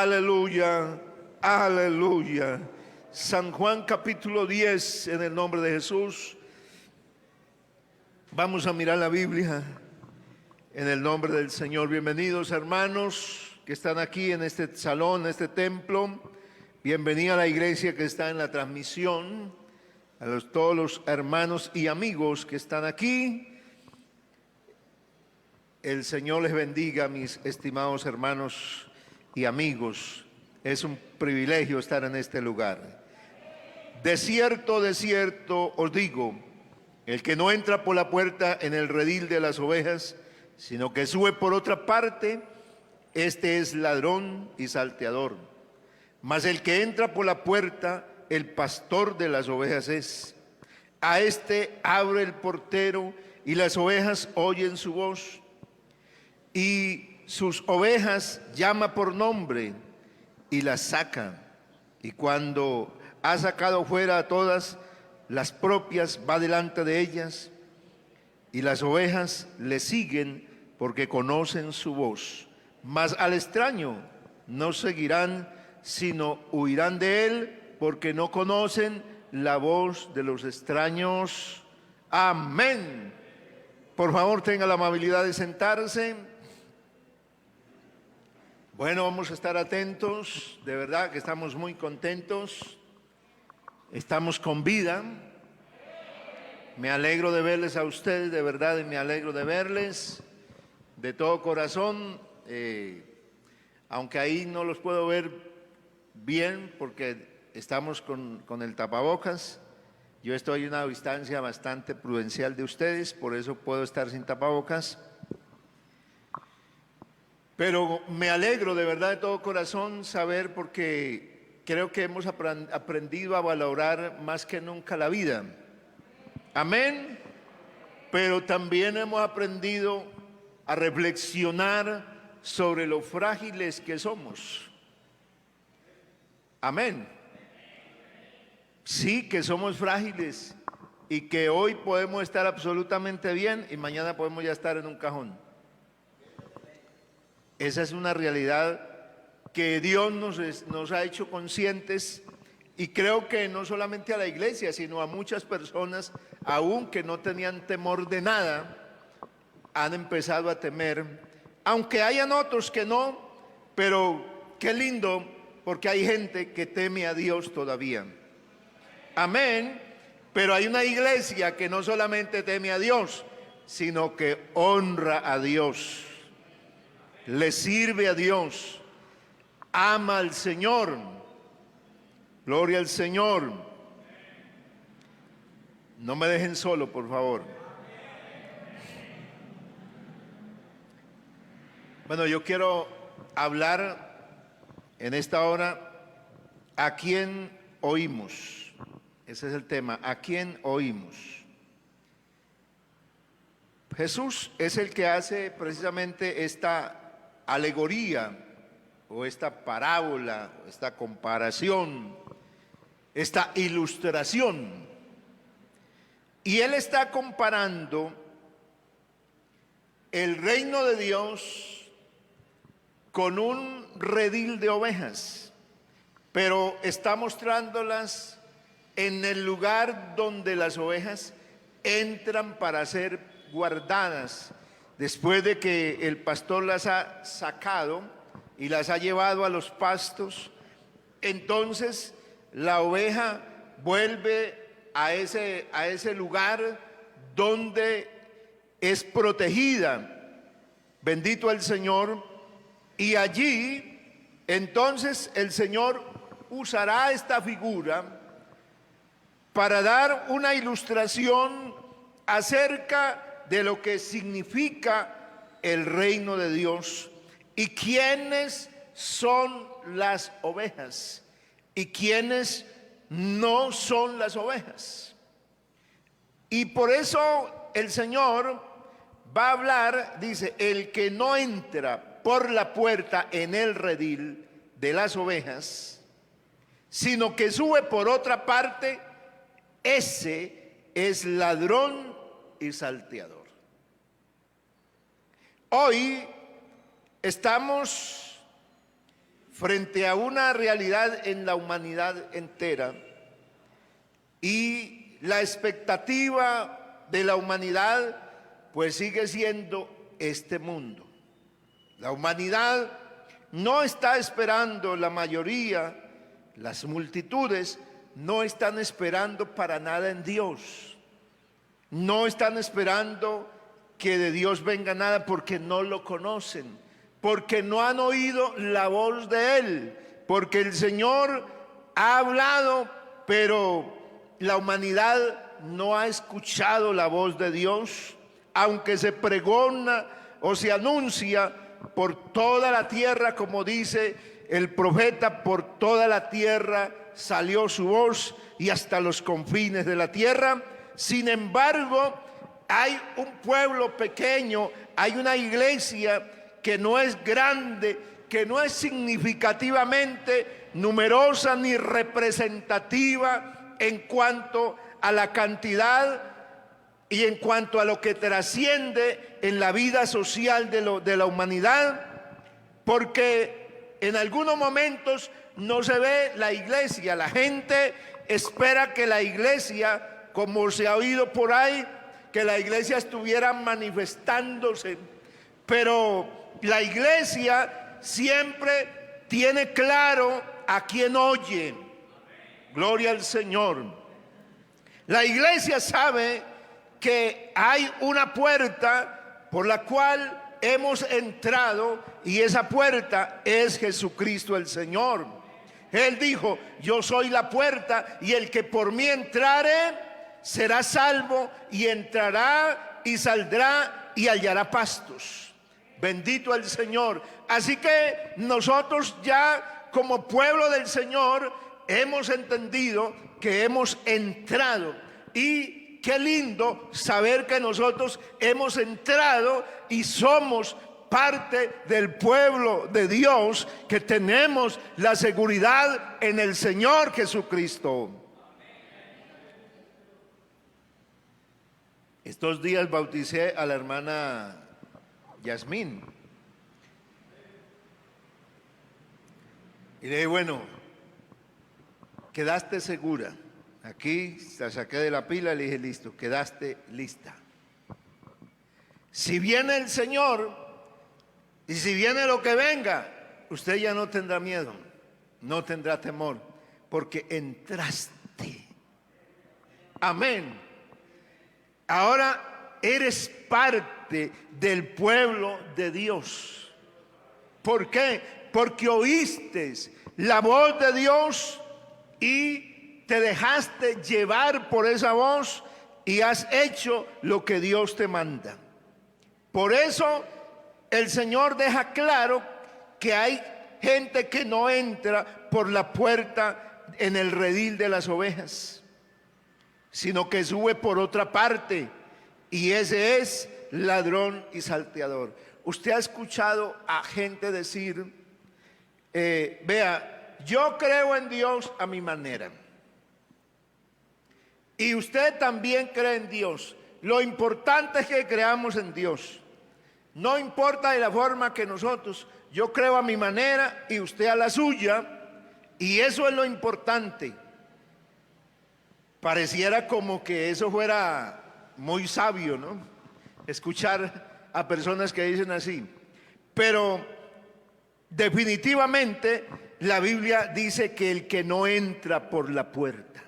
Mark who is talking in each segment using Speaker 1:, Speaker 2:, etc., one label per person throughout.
Speaker 1: Aleluya, aleluya. San Juan capítulo 10, en el nombre de Jesús. Vamos a mirar la Biblia en el nombre del Señor. Bienvenidos, hermanos que están aquí en este salón, en este templo. Bienvenida a la iglesia que está en la transmisión, todos los hermanos y amigos que están aquí. El Señor les bendiga, mis estimados hermanos y amigos. Es un privilegio estar en este lugar. De cierto os digo, el que no entra por la puerta en el redil de las ovejas, sino que sube por otra parte, este es ladrón y salteador. Mas el que entra por la puerta, el pastor de las ovejas es. A este abre el portero, y las ovejas oyen su voz. Y sus ovejas llama por nombre y las saca. Y cuando ha sacado fuera a todas las propias, va delante de ellas. Y las ovejas le siguen porque conocen su voz. Mas al extraño no seguirán, sino huirán de él, porque no conocen la voz de los extraños. Amén. Por favor, tenga la amabilidad de sentarse. Bueno, vamos a estar atentos, de verdad que estamos muy contentos, estamos con vida. Me alegro de verles a ustedes, de verdad, y me alegro de verles de todo corazón, aunque ahí no los puedo ver bien porque estamos con el tapabocas. Yo estoy a una distancia bastante prudencial de ustedes, por eso puedo estar sin tapabocas. Pero me alegro de verdad de todo corazón saber, porque creo que hemos aprendido a valorar más que nunca la vida. Amén. Pero también hemos aprendido a reflexionar sobre lo frágiles que somos. Amén. Sí, que somos frágiles y que hoy podemos estar absolutamente bien y mañana podemos ya estar en un cajón. Esa es una realidad que Dios nos ha hecho conscientes, y creo que no solamente a la iglesia, sino a muchas personas, aun que no tenían temor de nada, han empezado a temer, aunque hayan otros que no, pero qué lindo, porque hay gente que teme a Dios todavía. Amén. Pero hay una iglesia que no solamente teme a Dios, sino que honra a Dios. Le sirve a Dios, ama al Señor, gloria al Señor. No me dejen solo, por favor. Bueno, yo quiero hablar en esta hora, ¿a quién oímos? Ese es el tema, ¿a quién oímos? Jesús es el que hace precisamente esta alegoría o esta parábola, esta comparación, esta ilustración. Y él está comparando el reino de Dios con un redil de ovejas, pero está mostrándolas en el lugar donde las ovejas entran para ser guardadas. Después de que el pastor las ha sacado y las ha llevado a los pastos, entonces la oveja vuelve a ese lugar donde es protegida. Bendito el Señor. Y allí, entonces, el Señor usará esta figura para dar una ilustración acerca de lo que significa el reino de Dios y quiénes son las ovejas y quiénes no son las ovejas. Y por eso el Señor va a hablar, dice, el que no entra por la puerta en el redil de las ovejas, sino que sube por otra parte, ese es ladrón y salteador. Hoy estamos frente a una realidad en la humanidad entera, y la expectativa de la humanidad pues sigue siendo este mundo. La humanidad no está esperando, la mayoría, las multitudes, no están esperando para nada en Dios. No están esperando que de Dios venga nada porque no lo conocen, porque no han oído la voz de Él, porque el Señor ha hablado, pero la humanidad no ha escuchado la voz de Dios, aunque se pregona o se anuncia por toda la tierra, como dice el profeta, por toda la tierra salió su voz y hasta los confines de la tierra. Sin embargo, hay un pueblo pequeño, hay una iglesia que no es grande, que no es significativamente numerosa ni representativa en cuanto a la cantidad y en cuanto a lo que trasciende en la vida social de la humanidad, porque en algunos momentos no se ve la iglesia. La gente espera que la iglesia, como se ha oído por ahí, que la iglesia estuviera manifestándose, pero la iglesia siempre tiene claro a quién oye. Gloria al Señor. La iglesia sabe que hay una puerta por la cual hemos entrado, y esa puerta es Jesucristo el Señor. Él dijo: yo soy la puerta, y el que por mí entrare será salvo, y entrará y saldrá y hallará pastos. Bendito el Señor. Así que nosotros ya como pueblo del Señor hemos entendido que hemos entrado, y qué lindo saber que nosotros hemos entrado y somos parte del pueblo de Dios, que tenemos la seguridad en el Señor Jesucristo. Estos días bauticé a la hermana Yasmín y le dije: bueno, quedaste segura. Aquí la saqué de la pila y le dije: listo, quedaste lista. Si viene el Señor y si viene lo que venga, usted ya no tendrá miedo, no tendrá temor, porque entraste. Amén. Ahora eres parte del pueblo de Dios. ¿Por qué? Porque oíste la voz de Dios y te dejaste llevar por esa voz y has hecho lo que Dios te manda. Por eso el Señor deja claro que hay gente que no entra por la puerta en el redil de las ovejas, sino que sube por otra parte, y ese es ladrón y salteador. Usted ha escuchado a gente decir: vea, yo creo en Dios a mi manera, y usted también cree en Dios. Lo importante es que creamos en Dios. No importa de la forma que nosotros, yo creo a mi manera y usted a la suya, y eso es lo importante. Pareciera como que eso fuera muy sabio, ¿no? Escuchar a personas que dicen así. Pero definitivamente la Biblia dice que el que no entra por la puerta.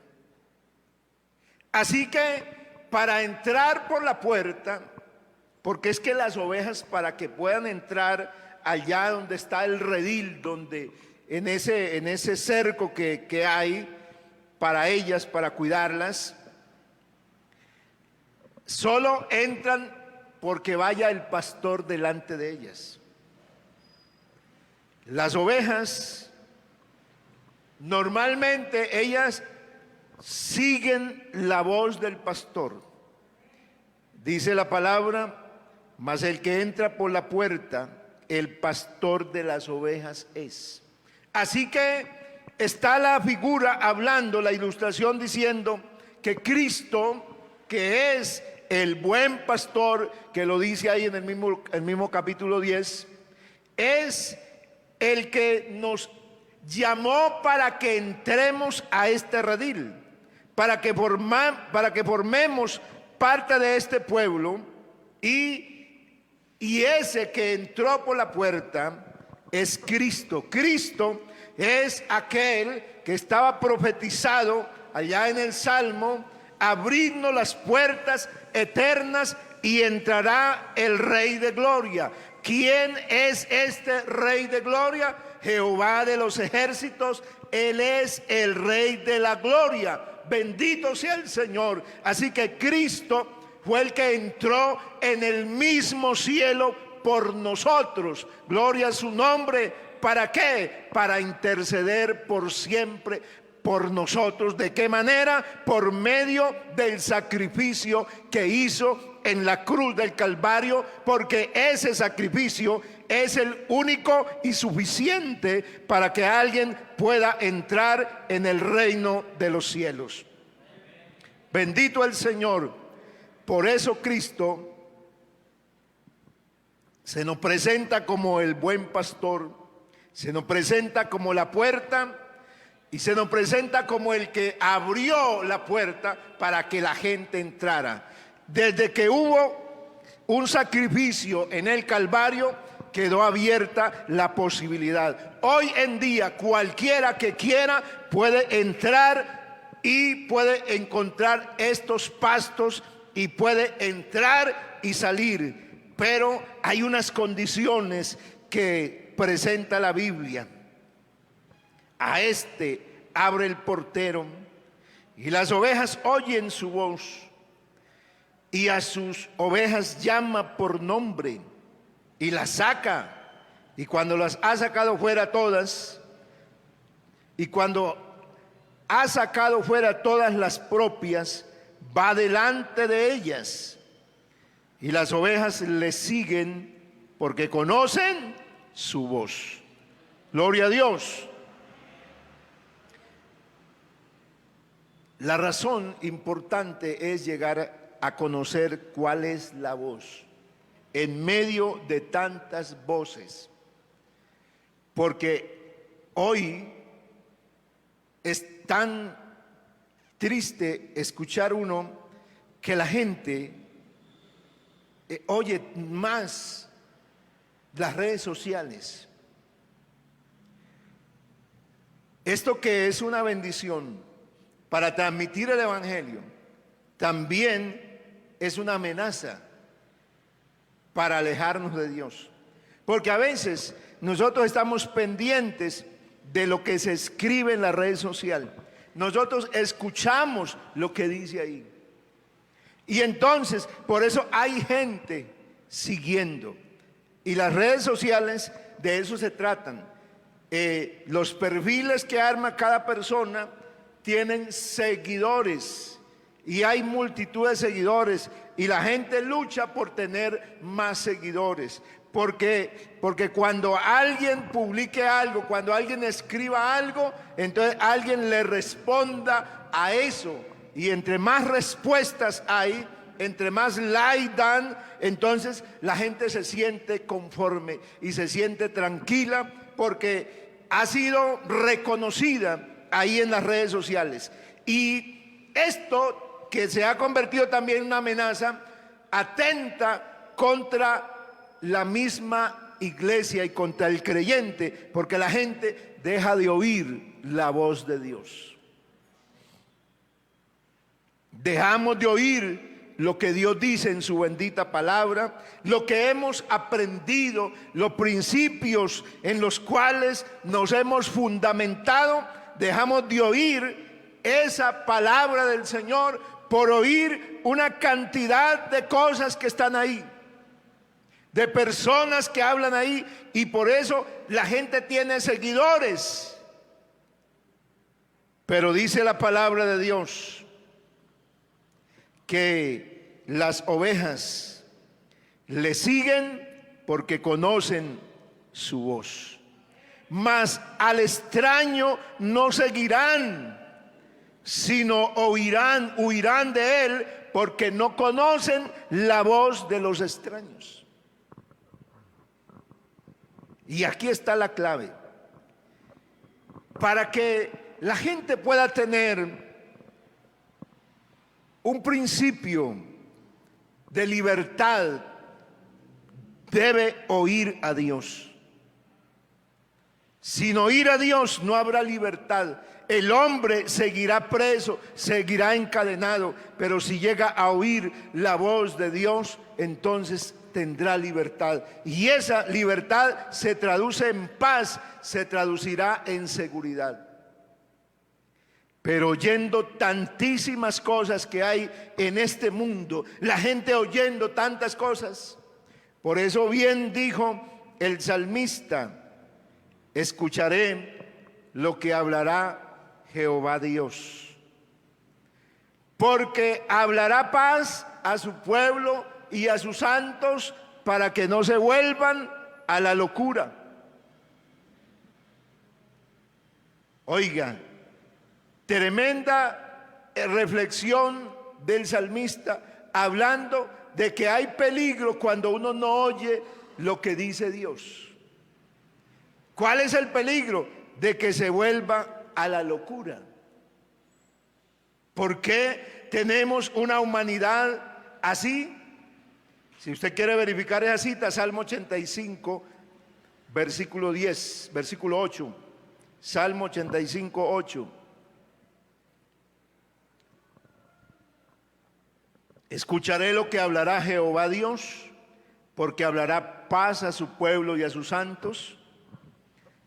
Speaker 1: Así que para entrar por la puerta, porque es que las ovejas, para que puedan entrar allá donde está el redil, donde en ese cerco que hay para ellas, para cuidarlas, solo entran porque vaya el pastor delante de ellas. Las ovejas, normalmente ellas siguen la voz del pastor. Dice la palabra: mas el que entra por la puerta, el pastor de las ovejas es. Así que está la figura hablando, la ilustración diciendo que Cristo, que es el buen pastor, que lo dice ahí en el mismo capítulo 10, es el que nos llamó para que entremos a este redil, para que formemos parte de este pueblo, y ese que entró por la puerta es Cristo. Cristo es aquel que estaba profetizado allá en el Salmo: abridnos las puertas eternas y entrará el Rey de Gloria. ¿Quién es este Rey de Gloria? Jehová de los ejércitos. Él es el Rey de la Gloria. Bendito sea el Señor. Así que Cristo fue el que entró en el mismo cielo por nosotros. Gloria a su nombre. ¿Para qué? Para interceder por siempre por nosotros. ¿De qué manera? Por medio del sacrificio que hizo en la cruz del Calvario, porque ese sacrificio es el único y suficiente para que alguien pueda entrar en el reino de los cielos. Bendito el Señor. Por eso Cristo se nos presenta como el buen pastor, se nos presenta como la puerta, y se nos presenta como el que abrió la puerta para que la gente entrara. Desde que hubo un sacrificio en el Calvario, quedó abierta la posibilidad. Hoy en día cualquiera que quiera puede entrar y puede encontrar estos pastos y puede entrar y salir. Pero hay unas condiciones que presenta la Biblia. A este abre el portero, y las ovejas oyen su voz, y a sus ovejas llama por nombre, y las saca. Y cuando las ha sacado fuera todas, y cuando ha sacado fuera todas las propias, va delante de ellas, y las ovejas le siguen porque conocen su voz. Gloria a Dios. La razón importante es llegar a conocer cuál es la voz en medio de tantas voces, porque hoy es tan triste escuchar uno que la gente oye más las redes sociales. Esto que es una bendición para transmitir el evangelio, también es una amenaza para alejarnos de Dios. Porque a veces nosotros estamos pendientes de lo que se escribe en la red social. Nosotros escuchamos lo que dice ahí. Y entonces, por eso hay gente siguiendo. Y las redes sociales de eso se tratan. Los perfiles que arma cada persona tienen seguidores, y hay multitud de seguidores, y la gente lucha por tener más seguidores, porque cuando alguien publique algo, cuando alguien escriba algo, entonces alguien le responda a eso, y entre más respuestas hay, entre más like dan, entonces la gente se siente conforme y se siente tranquila, porque ha sido reconocida ahí en las redes sociales. Y esto, que se ha convertido también en una amenaza, atenta contra la misma iglesia y contra el creyente, porque la gente deja de oír la voz de Dios. Dejamos de oír lo que Dios dice en su bendita palabra, lo que hemos aprendido, los principios en los cuales nos hemos fundamentado. Dejamos de oír esa palabra del Señor por oír una cantidad de cosas que están ahí, de personas que hablan ahí, y por eso la gente tiene seguidores. Pero dice la palabra de Dios que las ovejas le siguen porque conocen su voz. Mas al extraño no seguirán, sino huirán de él, porque no conocen la voz de los extraños. Y aquí está la clave. para que la gente pueda tener un principio de libertad, debe oír a Dios. Sin oír a Dios no habrá libertad. El hombre seguirá preso, seguirá encadenado, pero si llega a oír la voz de Dios, entonces tendrá libertad. Y esa libertad se traduce en paz, se traducirá en seguridad. Pero oyendo tantísimas cosas que hay en este mundo, la gente oyendo tantas cosas, por eso bien dijo el salmista: escucharé lo que hablará Jehová Dios, porque hablará paz a su pueblo y a sus santos, para que no se vuelvan a la locura. Oiga, tremenda reflexión del salmista, hablando de que hay peligro cuando uno no oye lo que dice Dios. ¿Cuál es el peligro? De que se vuelva a la locura. ¿Por qué tenemos una humanidad así? Si usted quiere verificar esa cita, Salmo 85, versículo 10, versículo 8. Salmo 85, 8. Escucharé lo que hablará Jehová Dios, porque hablará paz a su pueblo y a sus santos,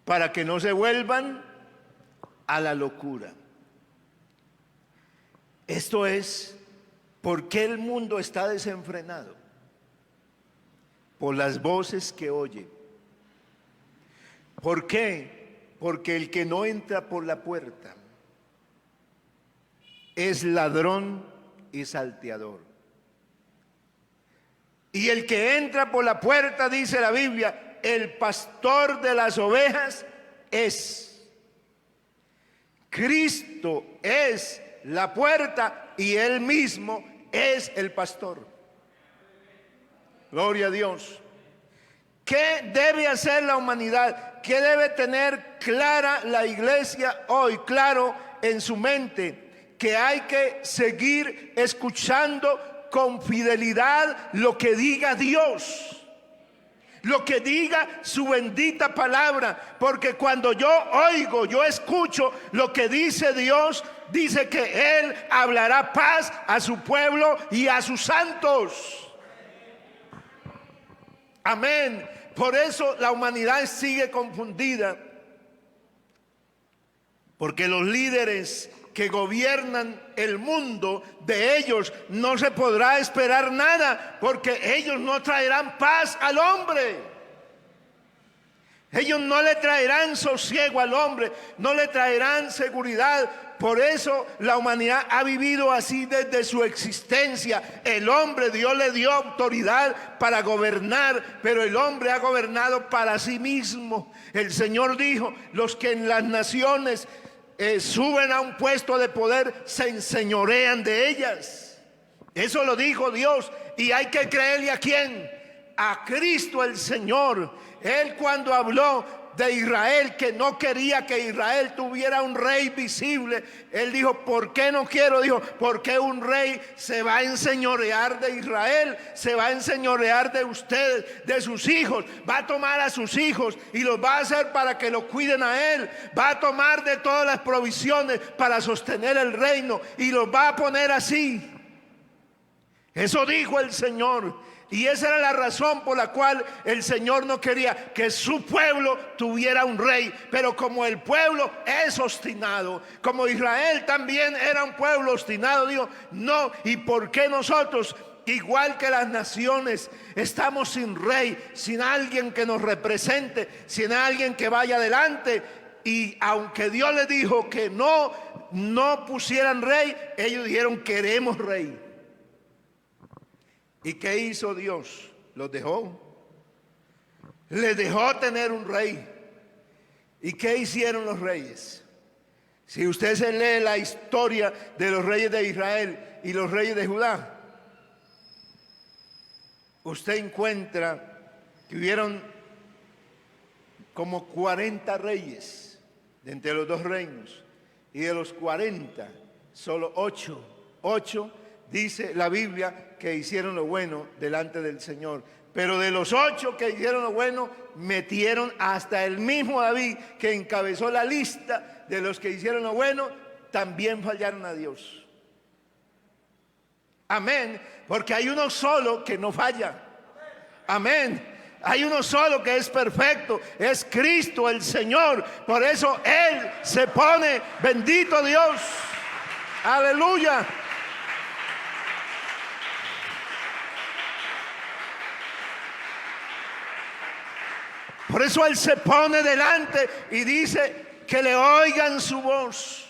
Speaker 1: para que no se vuelvan a la locura. Esto es, ¿por qué el mundo está desenfrenado? Por las voces que oye. ¿Por qué? Porque el que no entra por la puerta es ladrón y salteador. Y el que entra por la puerta, dice la Biblia, el pastor de las ovejas es. Cristo es la puerta y Él mismo es el pastor. Gloria a Dios. ¿Qué debe hacer la humanidad? ¿Qué debe tener clara la iglesia hoy? Claro en su mente que hay que seguir escuchando con fidelidad lo que diga Dios, lo que diga su bendita palabra, porque cuando yo oigo, yo escucho lo que dice Dios, dice que Él hablará paz a su pueblo y a sus santos. Amén. Por eso la humanidad sigue confundida, porque los líderes que gobiernan el mundo, de ellos no se podrá esperar nada, porque ellos no traerán paz al hombre. Ellos no le traerán sosiego al hombre, no le traerán seguridad. Por eso la humanidad ha vivido así desde su existencia. El hombre, Dios le dio autoridad para gobernar, pero el hombre ha gobernado para sí mismo. El Señor dijo: los que en las naciones suben a un puesto de poder se enseñorean de ellas. Eso lo dijo Dios, y hay que creerle a quién, a Cristo el Señor. Él, cuando habló de Israel, que no quería que Israel tuviera un rey visible, Él dijo: ¿por qué no quiero? Dijo: porque un rey se va a enseñorear de Israel, se va a enseñorear de ustedes, de sus hijos, va a tomar a sus hijos y los va a hacer para que lo cuiden a Él, va a tomar de todas las provisiones para sostener el reino y los va a poner así. Eso dijo el Señor. Y esa era la razón por la cual el Señor no quería que su pueblo tuviera un rey. Pero como el pueblo es obstinado, como Israel también era un pueblo obstinado, digo, no. ¿Y por qué nosotros, igual que las naciones, estamos sin rey, sin alguien que nos represente, sin alguien que vaya adelante? Y aunque Dios les dijo que no pusieran rey, ellos dijeron: queremos rey. ¿Y qué hizo Dios? Los dejó. Les dejó tener un rey. ¿Y qué hicieron los reyes? Si usted se lee la historia de los reyes de Israel y los reyes de Judá, usted encuentra que hubieron como 40 reyes entre los dos reinos. Y de los 40, solo 8 dice la Biblia que hicieron lo bueno delante del Señor. Pero de los 8 que hicieron lo bueno, metieron hasta el mismo David, que encabezó la lista de los que hicieron lo bueno, también fallaron a Dios. Amén, porque hay uno solo que no falla. Amén. Hay uno solo que es perfecto, es Cristo el Señor. Por eso Él se pone, bendito Dios. Aleluya. Por eso Él se pone delante y dice que le oigan su voz.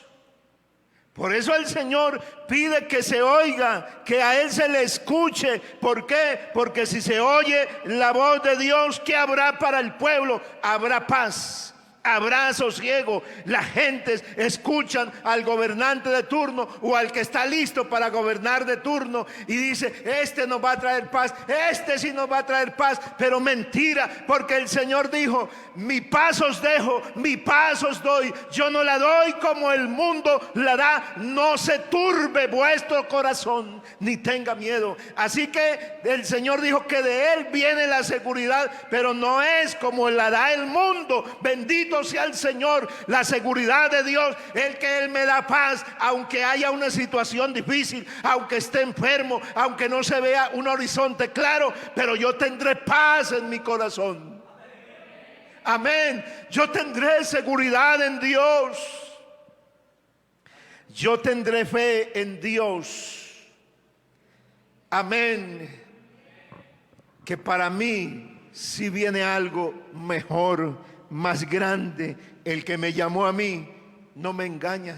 Speaker 1: Por eso el Señor pide que se oiga, que a Él se le escuche. ¿Por qué? Porque si se oye la voz de Dios, ¿qué habrá para el pueblo? Habrá paz, habrá sosiego. Las gentes escuchan al gobernante de turno o al que está listo para gobernar de turno y dice: este nos va a traer paz, este sí nos va a traer paz. Pero mentira, porque el Señor dijo: mi paz os dejo, mi paz os doy. Yo no la doy como el mundo la da. No se turbe vuestro corazón ni tenga miedo. Así que el Señor dijo que de Él viene la seguridad, pero no es como la da el mundo. Bendito sea el Señor, la seguridad de Dios, el que Él me da paz, aunque haya una situación difícil, aunque esté enfermo, aunque no se vea un horizonte claro, pero yo tendré paz en mi corazón. Amén. Yo tendré seguridad en Dios. Yo tendré fe en Dios. Amén. Que para mí si viene algo mejor, más grande. El que me llamó a mí no me engaña.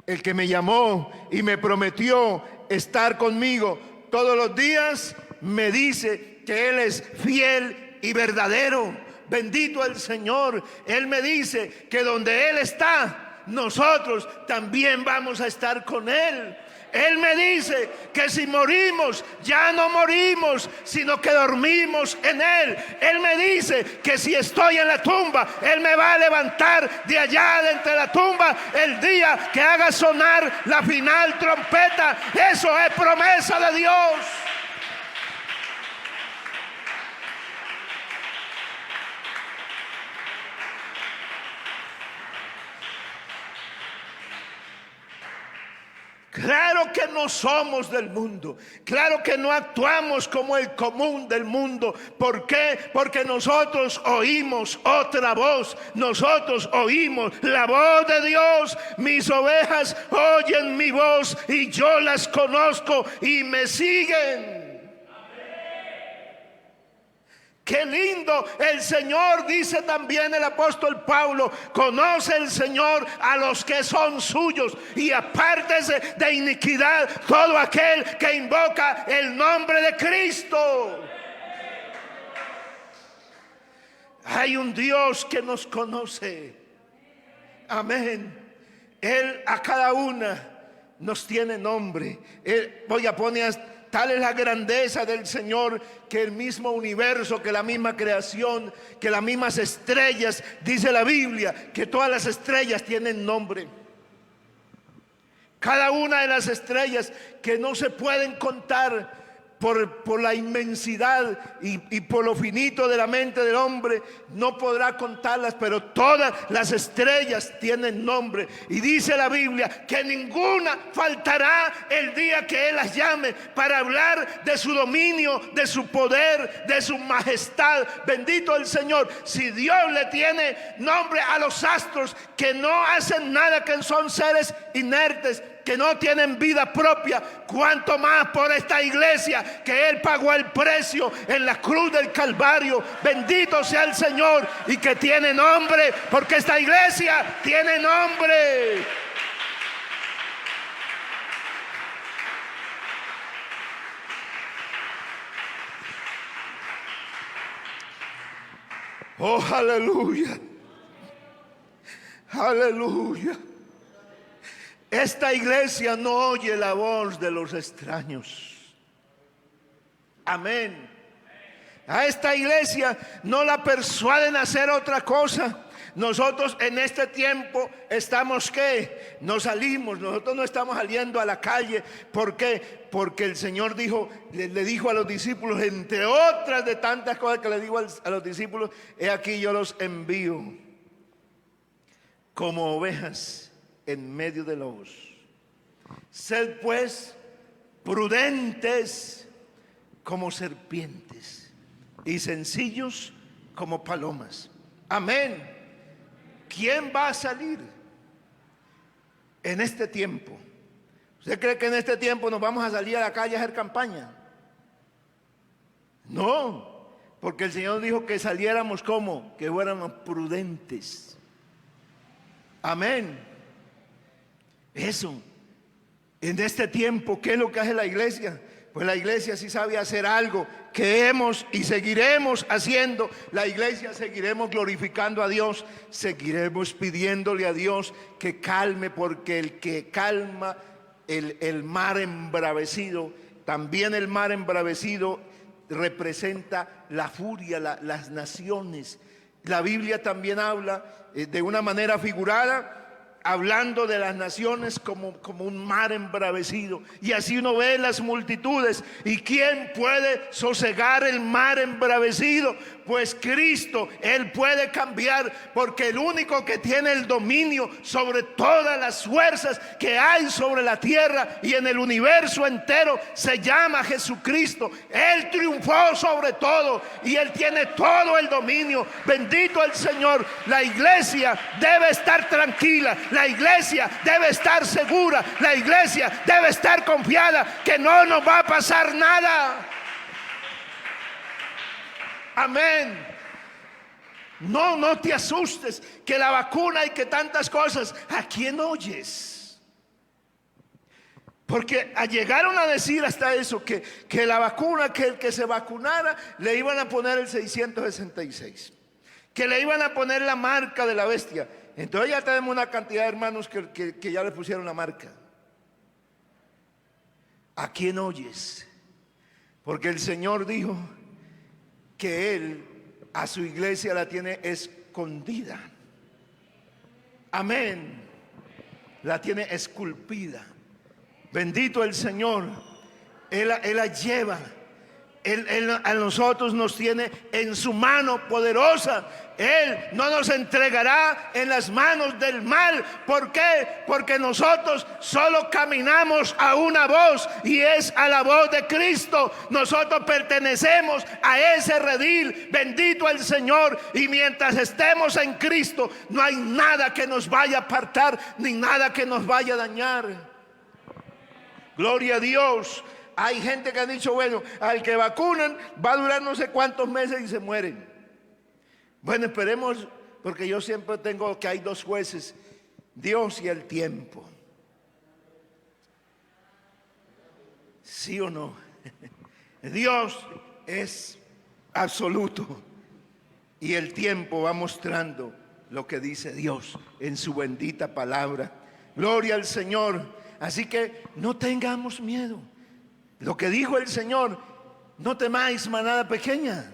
Speaker 1: El que me llamó y me prometió estar conmigo todos los días, me dice que Él es fiel y verdadero. Bendito el Señor. Él me dice que donde Él está, nosotros también vamos a estar con Él. Él me dice que si morimos, ya no morimos, sino que dormimos en Él. Él me dice que si estoy en la tumba, Él me va a levantar de allá de entre la tumba el día que haga sonar la final trompeta. Eso es promesa de Dios. Claro que no somos del mundo. Claro que no actuamos como el común del mundo. ¿Por qué? Porque nosotros oímos otra voz. Nosotros oímos la voz de Dios. Mis ovejas oyen mi voz y yo las conozco y me siguen. Qué lindo. El Señor, dice también el apóstol Pablo, conoce el Señor a los que son suyos, y apártese de iniquidad todo aquel que invoca el nombre de Cristo. Hay un Dios que nos conoce. Amén. Él a cada una nos tiene nombre. Voy a poner, tal es la grandeza del Señor, que el mismo universo, que la misma creación, que las mismas estrellas, dice la Biblia, que todas las estrellas tienen nombre. Cada una de las estrellas que no se pueden contar por la inmensidad y por lo finito de la mente del hombre, no podrá contarlas, pero todas las estrellas tienen nombre. Y dice la Biblia que ninguna faltará el día que Él las llame para hablar de su dominio, de su poder, de su majestad. Bendito el Señor. Si Dios le tiene nombre a los astros, que no hacen nada, que son seres inertes, que no tienen vida propia, cuanto más por esta iglesia que Él pagó el precio en la cruz del Calvario. Bendito sea el Señor, y que tiene nombre, porque esta iglesia tiene nombre. Oh, aleluya, aleluya. Esta iglesia no oye la voz de los extraños. Amén. A esta iglesia no la persuaden a hacer otra cosa. Nosotros en este tiempo estamos ¿qué? Nos salimos, nosotros no estamos saliendo a la calle. ¿Por qué? Porque el Señor le dijo a los discípulos, entre otras de tantas cosas que le dijo a los discípulos: he aquí yo los envío como ovejas en medio de lobos. Sed pues prudentes como serpientes y sencillos como palomas. Amén. ¿Quién va a salir en este tiempo? ¿Usted cree que en este tiempo nos vamos a salir a la calle a hacer campaña? No, porque el Señor dijo que saliéramos como, que fuéramos prudentes. Amén. Eso. En este tiempo, ¿qué es lo que hace la iglesia? Pues la iglesia sí sabe hacer algo que hemos y seguiremos haciendo. La iglesia seguiremos glorificando a Dios, seguiremos pidiéndole a Dios que calme, porque el que calma el mar embravecido, también el mar embravecido representa la furia, las naciones. La Biblia también habla de una manera figurada, hablando de las naciones como un mar embravecido. Y así uno ve las multitudes. ¿Y quién puede sosegar el mar embravecido? Pues Cristo. Él puede cambiar, porque el único que tiene el dominio sobre todas las fuerzas que hay sobre la tierra y en el universo entero se llama Jesucristo. Él triunfó sobre todo y Él tiene todo el dominio. Bendito el Señor. La iglesia debe estar tranquila, la iglesia debe estar segura, la iglesia debe estar confiada que no nos va a pasar nada. Amén. No te asustes, que la vacuna y que tantas cosas. ¿A quién oyes? Porque llegaron a decir hasta eso, que la vacuna, que el que se vacunara le iban a poner el 666, que le iban a poner la marca de la bestia. Entonces ya tenemos una cantidad de hermanos que ya le pusieron la marca. ¿A quién oyes? Porque el Señor dijo que Él a su iglesia la tiene escondida. Amén. La tiene esculpida. Bendito el Señor. Él la lleva. Él a nosotros nos tiene en su mano poderosa. Él no nos entregará en las manos del mal. ¿Por qué? Porque nosotros solo caminamos a una voz, y es a la voz de Cristo. Nosotros pertenecemos a ese redil. Bendito el Señor. Y mientras estemos en Cristo, no hay nada que nos vaya a apartar, ni nada que nos vaya a dañar. Gloria a Dios. Hay gente que ha dicho, bueno, al que vacunan va a durar no sé cuántos meses y se mueren. Bueno, esperemos, porque yo siempre tengo que hay dos jueces, Dios y el tiempo. ¿Sí o no? Dios es absoluto y el tiempo va mostrando lo que dice Dios en su bendita palabra. Gloria al Señor. Así que no tengamos miedo. Lo que dijo el Señor: no temáis, manada pequeña,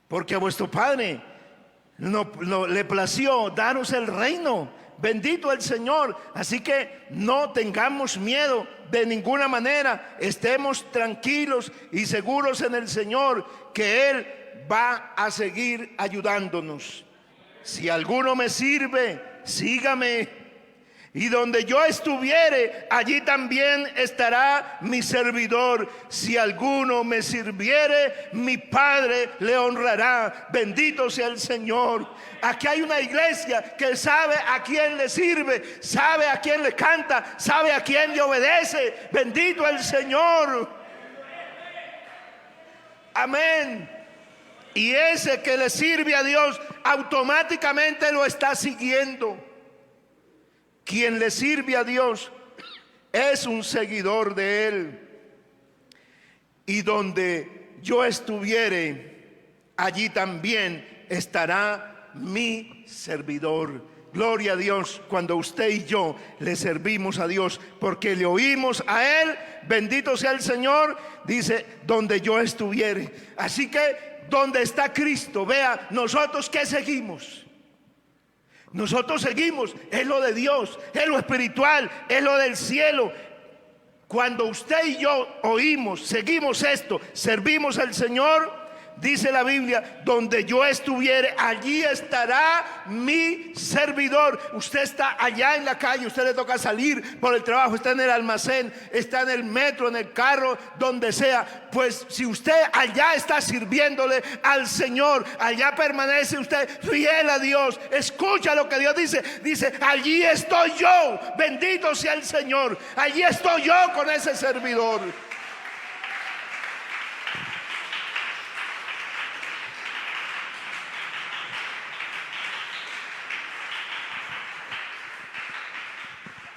Speaker 1: porque a vuestro Padre le plació daros el reino. Bendito el Señor. Así que no tengamos miedo de ninguna manera. Estemos tranquilos y seguros en el Señor, que Él va a seguir ayudándonos. Si alguno me sirve, sígame. Y donde yo estuviere, allí también estará mi servidor. Si alguno me sirviere, mi Padre le honrará. Bendito sea el Señor. Aquí hay una iglesia que sabe a quién le sirve, sabe a quién le canta, sabe a quién le obedece. Bendito el Señor. Amén. Y ese que le sirve a Dios automáticamente lo está siguiendo. Quien le sirve a Dios es un seguidor de Él. Y donde yo estuviere, allí también estará mi servidor. Gloria a Dios cuando usted y yo le servimos a Dios, porque le oímos a Él. Bendito sea el Señor. Dice, donde yo estuviere. Así que donde está Cristo, vea, nosotros ¿qué seguimos? Nosotros seguimos, es lo de Dios, es lo espiritual, es lo del cielo. Cuando usted y yo oímos, seguimos esto, servimos al Señor, dice la Biblia, donde yo estuviere, allí estará mi servidor. Usted está allá en la calle, usted le toca salir por el trabajo, está en el almacén, está en el metro, en el carro, donde sea. Pues si usted allá está sirviéndole al Señor, allá permanece usted fiel a Dios. Escucha lo que Dios dice. Dice, allí estoy yo, bendito sea el Señor. Allí estoy yo con ese servidor.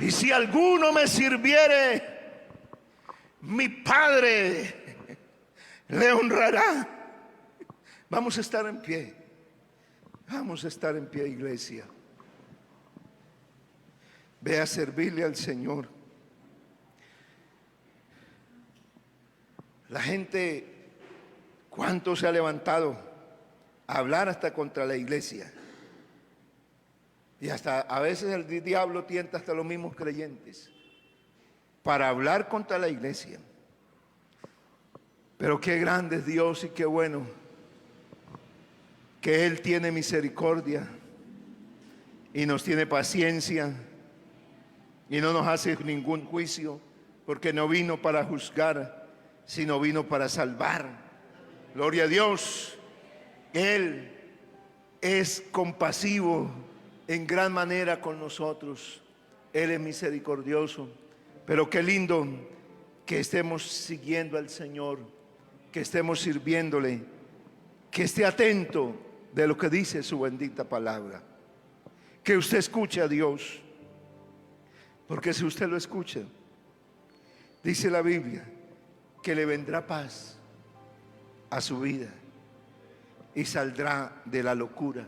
Speaker 1: Y si alguno me sirviere, mi Padre le honrará. Vamos a estar en pie. Vamos a estar en pie, iglesia. Ve a servirle al Señor. La gente, ¿cuánto se ha levantado a hablar hasta contra la iglesia? Y hasta a veces el diablo tienta hasta los mismos creyentes para hablar contra la iglesia. Pero qué grande es Dios y qué bueno que Él tiene misericordia y nos tiene paciencia y no nos hace ningún juicio, porque no vino para juzgar, sino vino para salvar. Gloria a Dios. Él es compasivo en gran manera con nosotros. Él es misericordioso. Pero qué lindo que estemos siguiendo al Señor, que estemos sirviéndole, que esté atento de lo que dice su bendita palabra, que usted escuche a Dios, porque si usted lo escucha, dice la Biblia que le vendrá paz a su vida y saldrá de la locura.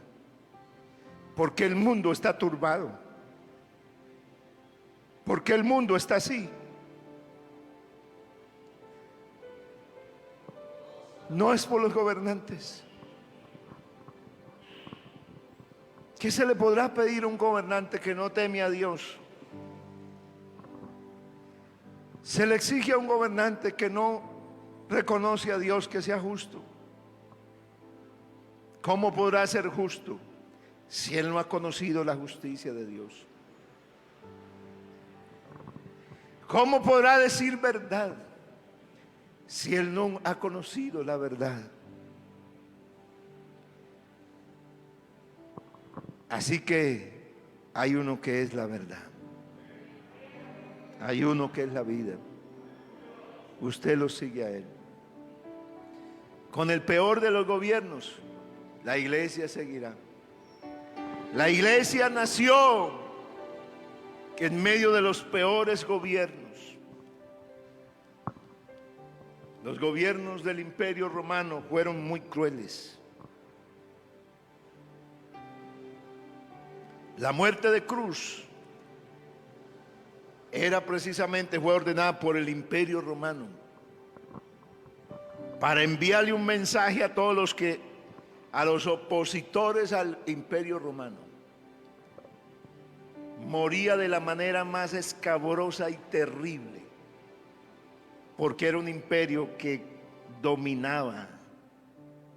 Speaker 1: Porque el mundo está turbado. Porque el mundo está así. No es por los gobernantes. ¿Qué se le podrá pedir a un gobernante que no teme a Dios? Se le exige a un gobernante que no reconoce a Dios que sea justo. ¿Cómo podrá ser justo si él no ha conocido la justicia de Dios? ¿Cómo podrá decir verdad si él no ha conocido la verdad? Así que hay uno que es la verdad. Hay uno que es la vida. Usted lo sigue a Él. Con el peor de los gobiernos, la iglesia seguirá. La iglesia nació en medio de los peores gobiernos. Los gobiernos del Imperio Romano fueron muy crueles. La muerte de cruz fue ordenada por el Imperio Romano para enviarle un mensaje a todos a los opositores al Imperio Romano. Moría de la manera más escabrosa y terrible, porque era un imperio que dominaba,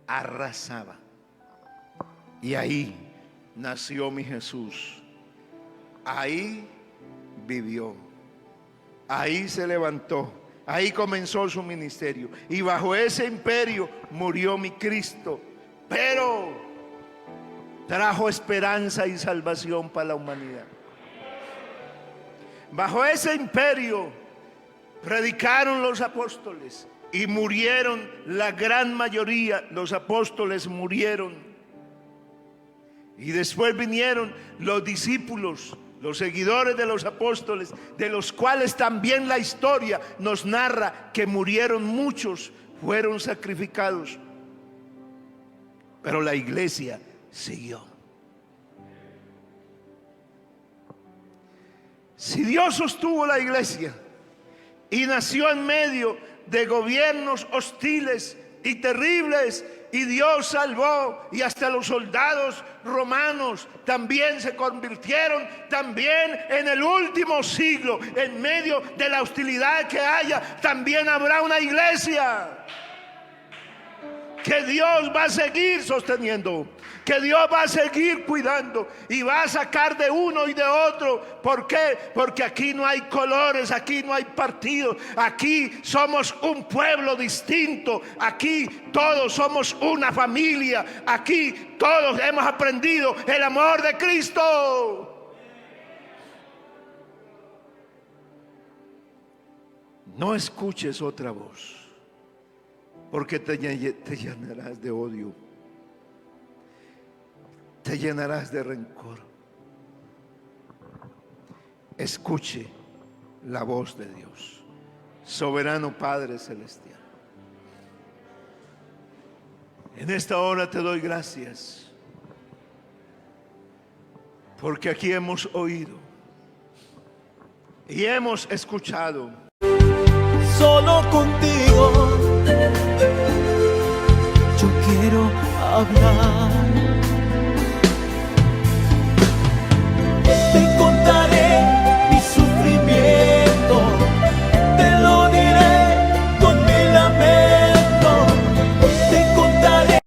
Speaker 1: arrasaba. Y ahí nació mi Jesús. Ahí vivió. Ahí se levantó. Ahí comenzó su ministerio. Y bajo ese imperio murió mi Cristo. Pero trajo esperanza y salvación para la humanidad. Bajo ese imperio predicaron los apóstoles y murieron la gran mayoría. Los apóstoles murieron. Y después vinieron los discípulos, los seguidores de los apóstoles, de los cuales también la historia nos narra que murieron muchos, fueron sacrificados. Pero la iglesia siguió. Si Dios sostuvo la iglesia y nació en medio de gobiernos hostiles y terribles, y Dios salvó, y hasta los soldados romanos también se convirtieron, también en el último siglo, en medio de la hostilidad que haya, también habrá una iglesia que Dios va a seguir sosteniendo, que Dios va a seguir cuidando y va a sacar de uno y de otro. ¿Por qué? Porque aquí no hay colores, aquí no hay partidos, aquí somos un pueblo distinto, aquí todos somos una familia, aquí todos hemos aprendido el amor de Cristo. No escuches otra voz, porque te llenarás de odio, te llenarás de rencor. Escuche la voz de Dios, soberano Padre Celestial. En esta hora te doy gracias, porque aquí hemos oído y hemos escuchado.
Speaker 2: Solo contigo yo quiero hablar.